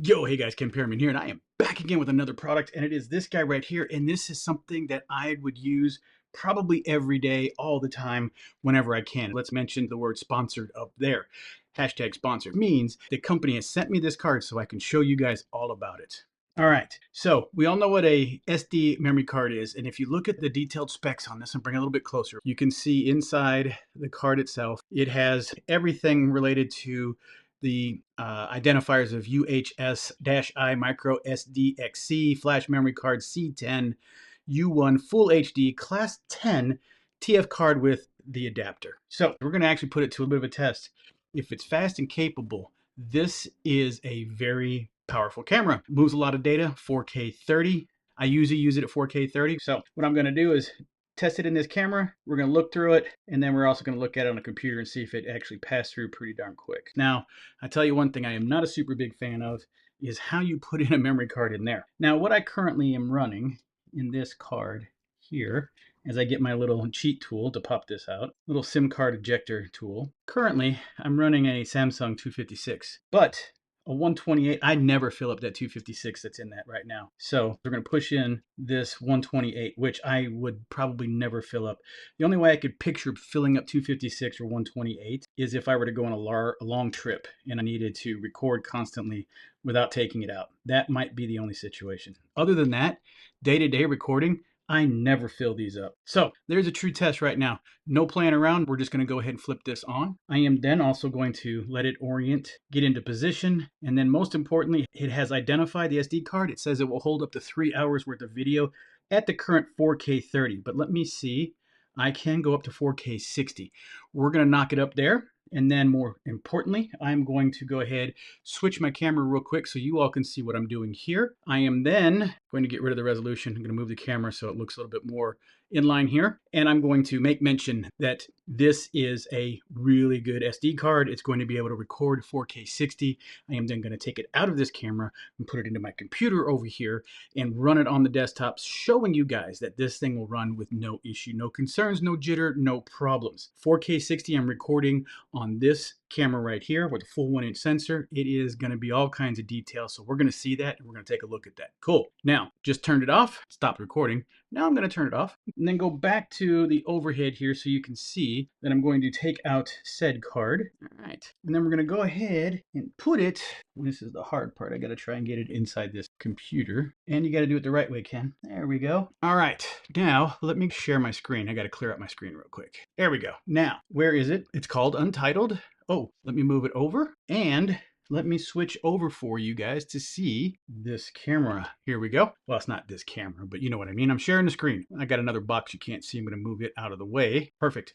Yo, hey guys, Ken Perriman here, and I am back again with another product, and it is this guy right here. And this is something that I would use probably every day, all the time, whenever I can. Let's mention the word sponsored up there. Hashtag sponsored means the company has sent me this card so I can show you guys all about it. All right, so we all know what a SD memory card is, and if you look at the detailed specs on this and bring it a little bit closer, you can see inside the card itself, it has everything related to the identifiers of UHS-I micro SDXC flash memory card C10 U1 full HD class 10 TF card with the adapter. So we're going to actually put it to a bit of a test. If it's fast and capable, this is a very powerful camera. It moves a lot of data, 4K 30. I usually use it at 4K 30. So what I'm going to do is test it in this camera. We're going to look through it, and then we're also going to look at it on a computer and see if it actually passed through pretty darn quick. Now, I tell you one thing I am not a super big fan of is how you put in a memory card in there. Now, what I currently am running in this card here, as I get my little cheat tool to pop this out, little SIM card ejector tool. Currently, I'm running a Samsung 256, but a 128, I never fill up that 256 that's in that right now. So we're going to push in this 128, which I would probably never fill up. The only way I could picture filling up 256 or 128 is if I were to go on a long trip and I needed to record constantly without taking it out. That might be the only situation. Other than that, day-to-day recording, I never fill these up. So there's a true test right now. No playing around. We're just going to go ahead and flip this on. I am then also going to let it orient, get into position. And then most importantly, it has identified the SD card. It says it will hold up to 3 hours worth of video at the current 4K 30. But let me see. I can go up to 4K 60. We're going to knock it up there. And then more importantly, I'm going to go ahead, switch my camera real quick so you all can see what I'm doing here. I am then going to get rid of the resolution. I'm going to move the camera so it looks a little bit more in line here. And I'm going to make mention that this is a really good SD card. It's going to be able to record 4K 60. I am then going to take it out of this camera and put it into my computer over here and run it on the desktop, showing you guys that this thing will run with no issue, no concerns, no jitter, no problems. 4K 60 I'm recording on this camera right here with a full 1-inch sensor. It is going to be all kinds of details. So we're going to see that and we're going to take a look at that. Cool. Now, just turned it off, stopped recording. Now I'm going to turn it off and then go back to the overhead here so you can see that I'm going to take out said card. All right. And then we're going to go ahead and put it, and this is the hard part. I got to try and get it inside this computer. And you got to do it the right way, Ken. There we go. All right. Now, let me share my screen. I got to clear up my screen real quick. There we go. Now, where is it? It's called Untitled. Oh, let me move it over and let me switch over for you guys to see this camera. Here we go. Well, it's not this camera, but you know what I mean. I'm sharing the screen. I got another box you can't see. I'm going to move it out of the way. Perfect.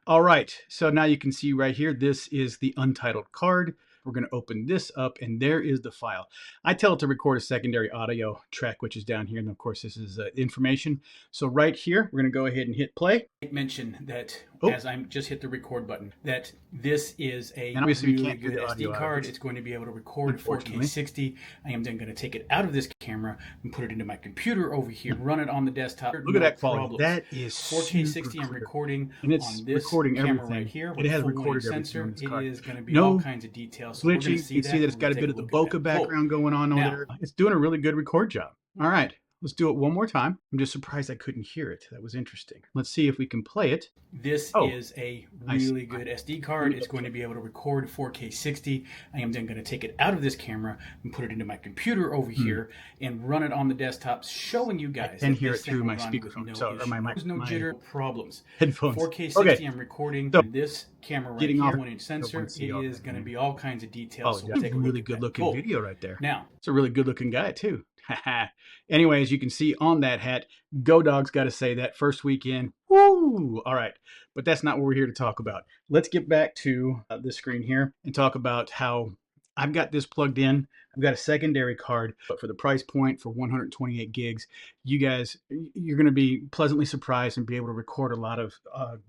All right. So now you can see right here, this is the Untitled card. We're going to open this up, and there is the file. I tell it to record a secondary audio track, which is down here. And of course, this is information. So right here, we're going to go ahead and hit play. Mention that as I just hit the record button, that this is a really good SD card. It's going to be able to record 4K 60. I am then going to take it out of this camera and put it into my computer over here, run it on the desktop. Look at that quality. That is 4K 60. I'm recording, and it's on this recording camera everything. right here. It has recorded everything. It is going to be all kinds of details. So glitchy. You can see that it's got a bit of the bokeh background going on over there. It's doing a really good record job. All right. Let's do it one more time. I'm just surprised I couldn't hear it. That was interesting. Let's see if we can play it. This is a really good SD card. It's going to be able to record 4K 60. I am then going to take it out of this camera and put it into my computer over here and run it on the desktop, showing you guys. I can hear it through my speakerphone. There's no jitter problems. Headphones. 4K 60 I'm recording. So, this camera right here, 1-inch sensor. It is going to be all kinds of details. Oh, so that's a really good looking video right there. Now, it's a really good looking guy too. Anyways, you can see on that hat, Go Dog's got to say that first weekend. Woo! All right, but that's not what we're here to talk about. Let's get back to this screen here and talk about how I've got this plugged in. I've got a secondary card, but for the price point for 128 gigs, you guys, you're going to be pleasantly surprised and be able to record a lot of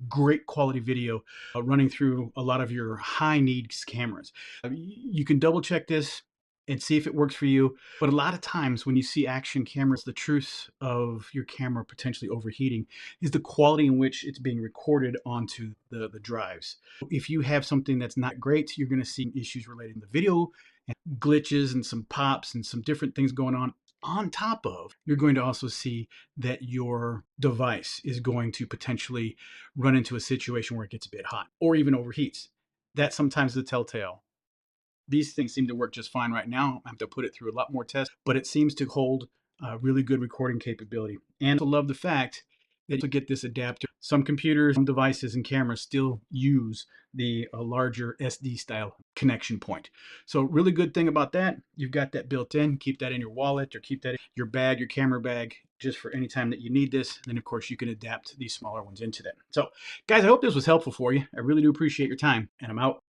great quality video running through a lot of your high needs cameras. You can double check this and see if it works for you. But a lot of times when you see action cameras, the truth of your camera potentially overheating is the quality in which it's being recorded onto the drives. If you have something that's not great, you're going to see issues relating to video and glitches and some pops and some different things going on. On top of, you're going to also see that your device is going to potentially run into a situation where it gets a bit hot or even overheats. That's sometimes the telltale. These things seem to work just fine right now. I have to put it through a lot more tests, but it seems to hold really good recording capability. And I love the fact that you get this adapter. Some computers, some devices, and cameras still use the larger SD style connection point. So really good thing about that, you've got that built in. Keep that in your wallet or keep that in your bag, your camera bag, just for any time that you need this. And then of course you can adapt these smaller ones into that. So guys, I hope this was helpful for you. I really do appreciate your time, and I'm out.